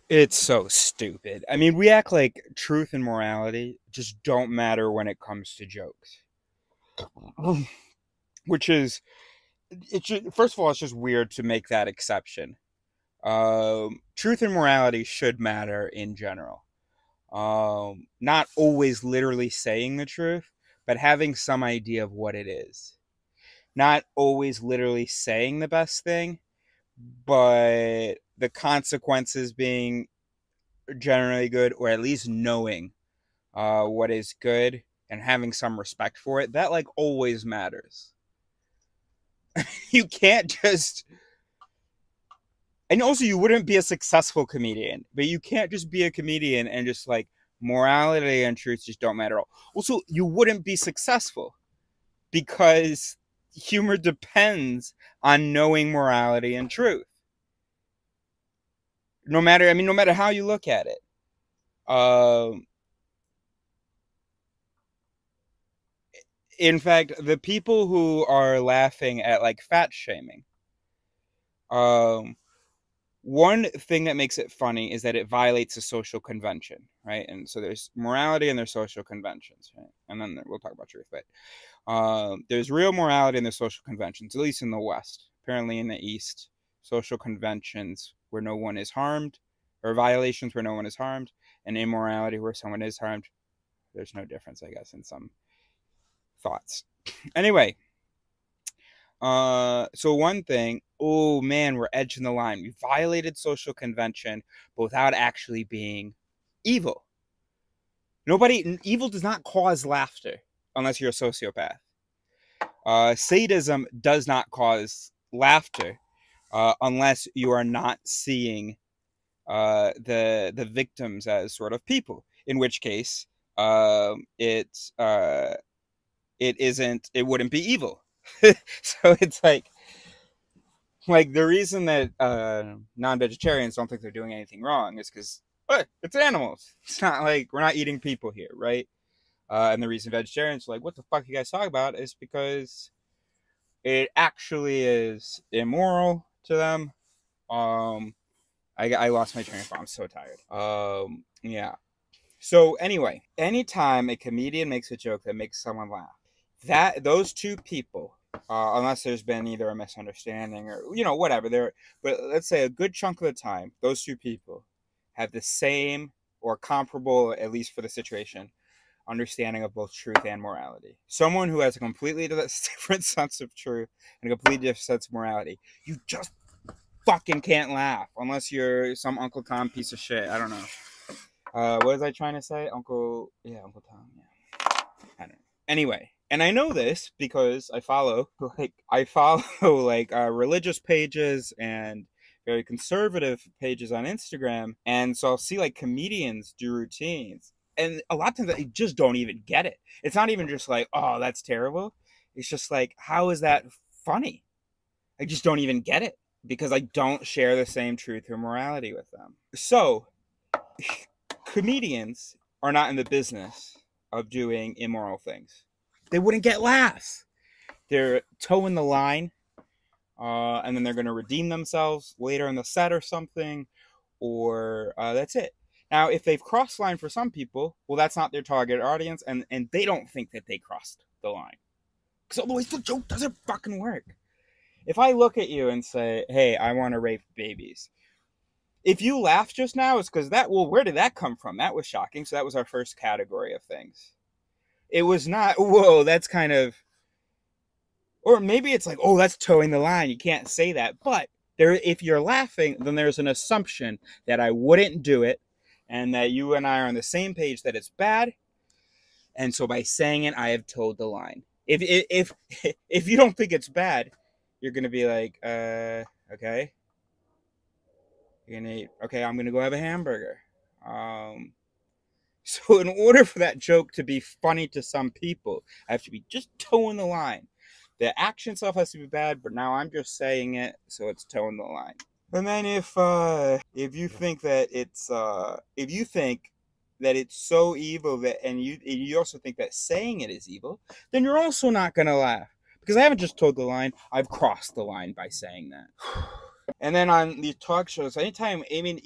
It's so stupid. I mean, we act like truth and morality just don't matter when it comes to jokes. Which is, first of all, it's just weird to make that exception. Truth and morality should matter in general. Not always literally saying the truth, but having some idea of what it is. Not always literally saying the best thing, but the consequences being generally good, or at least knowing what is good and having some respect for it. That like always matters. You can't just, and also you wouldn't be a successful comedian, but you can't just be a comedian and just like morality and truth just don't matter at all. Also, you wouldn't be successful because humor depends on knowing morality and truth. No matter, I mean, no matter how you look at it. Um, in fact, the people who are laughing at like fat shaming, um, one thing that makes it funny is that it violates a social convention, right? And so there's morality and there's social conventions, right? And then we'll talk about truth, but there's real morality in the social conventions, at least in the West. Apparently, in the East, social conventions where no one is harmed, or violations where no one is harmed, and immorality where someone is harmed. There's no difference, I guess, in some thoughts. Anyway, so one thing, oh man, we're edging the line. We violated social convention, but without actually being evil. Evil does not cause laughter unless you're a sociopath. Sadism does not cause laughter unless you are not seeing the victims as sort of people. In which case, it wouldn't be evil. So it's like the reason that non-vegetarians don't think they're doing anything wrong is because it's animals. It's not like we're not eating people here, right? And the reason vegetarians are like, what the fuck you guys talk about, is because it actually is immoral to them. Um, I lost my train of thought. I'm so tired. Yeah. So anyway, anytime a comedian makes a joke that makes someone laugh, that those two people, unless there's been either a misunderstanding or whatever, but let's say a good chunk of the time, those two people have the same or comparable, at least for the situation, understanding of both truth and morality. Someone who has a completely different sense of truth and a completely different sense of morality, you just fucking can't laugh unless you're some Uncle Tom piece of shit. I don't know. What was I trying to say? Uncle Tom. Yeah. I don't know. Anyway, and I know this because I follow like religious pages and very conservative pages on Instagram, and so I'll see like comedians do routines, and a lot of times I just don't even get it. It's not even just like, oh, that's terrible. It's just like, how is that funny? I just don't even get it because I don't share the same truth or morality with them. So, comedians are not in the business of doing immoral things. They wouldn't get laughs. They're toeing the line, and then they're going to redeem themselves later in the set or something, or that's it. Now, if they've crossed the line for some people, well, that's not their target audience, and they don't think that they crossed the line. Because otherwise the joke doesn't fucking work. If I look at you and say, hey, I want to rape babies, if you laugh just now, it's because where did that come from? That was shocking. So that was our first category of things. It was not, whoa, that's kind of, or maybe it's like, oh, that's towing the line. You can't say that. But if you're laughing, then there's an assumption that I wouldn't do it and that you and I are on the same page that it's bad. And so by saying it, I have towed the line. If you don't think it's bad, you're going to be like, okay. You're gonna eat, okay, I'm gonna go have a hamburger. So in order for that joke to be funny to some people, I have to be just toeing the line. The action itself has to be bad, but now I'm just saying it, so it's toeing the line. And then if you think that it's so evil and you also think that saying it is evil, then you're also not gonna laugh because I haven't just toed the line; I've crossed the line by saying that. And then on these talk shows, anytime, I mean,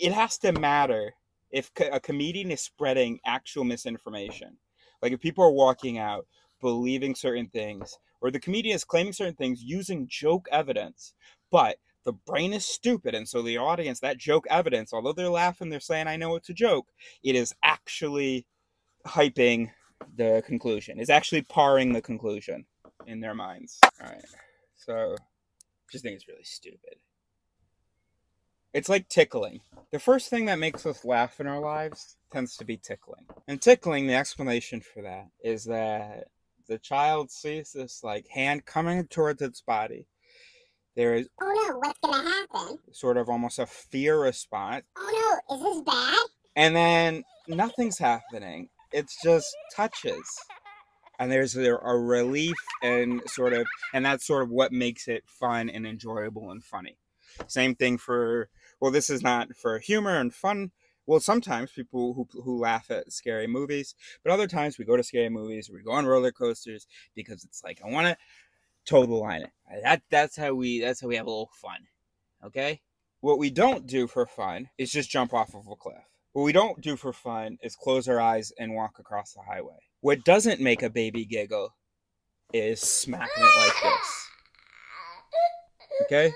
it has to matter if a comedian is spreading actual misinformation. Like if people are walking out believing certain things, or the comedian is claiming certain things using joke evidence, but the brain is stupid, and so the audience, that joke evidence, although they're laughing, they're saying, I know it's a joke, it is actually hyping the conclusion. It's actually parring the conclusion in their minds. All right. So, just think it's really stupid. It's like tickling. The first thing that makes us laugh in our lives tends to be tickling. And tickling, the explanation for that is that the child sees this like hand coming towards its body. There is, oh no, what's gonna happen? Sort of almost a fear response. Oh no, is this bad? And then nothing's happening. It's just touches. And there's a relief and that's sort of what makes it fun and enjoyable and funny. Same thing for, well, this is not for humor and fun. Well, sometimes people who laugh at scary movies, but other times we go to scary movies or we go on roller coasters because it's like, I want to toe the line. That's how we have a little fun. Okay? What we don't do for fun is just jump off of a cliff. What we don't do for fun is close our eyes and walk across the highway. What doesn't make a baby giggle is smacking it like this. Okay?